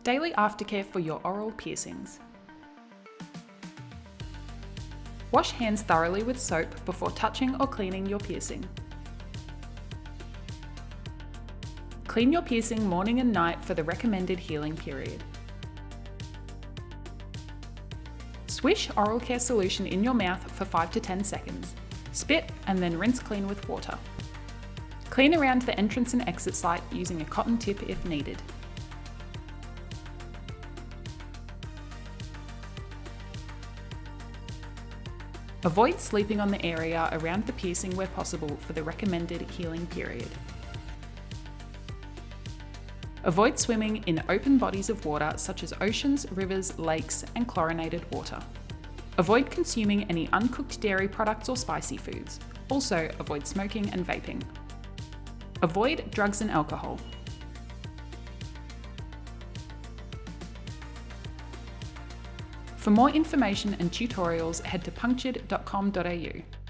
Daily aftercare for your oral piercings. Wash hands thoroughly with soap before touching or cleaning your piercing. Clean your piercing morning and night for the recommended healing period. Swish oral care solution in your mouth for 5 to 10 seconds. Spit and then rinse clean with water. Clean around the entrance and exit site using a cotton tip if needed. Avoid sleeping on the area around the piercing where possible for the recommended healing period. Avoid swimming in open bodies of water such as oceans, rivers, lakes, and chlorinated water. Avoid consuming any uncooked dairy products or spicy foods. Also, avoid smoking and vaping. Avoid drugs and alcohol. For more information and tutorials, head to punktured.com.au.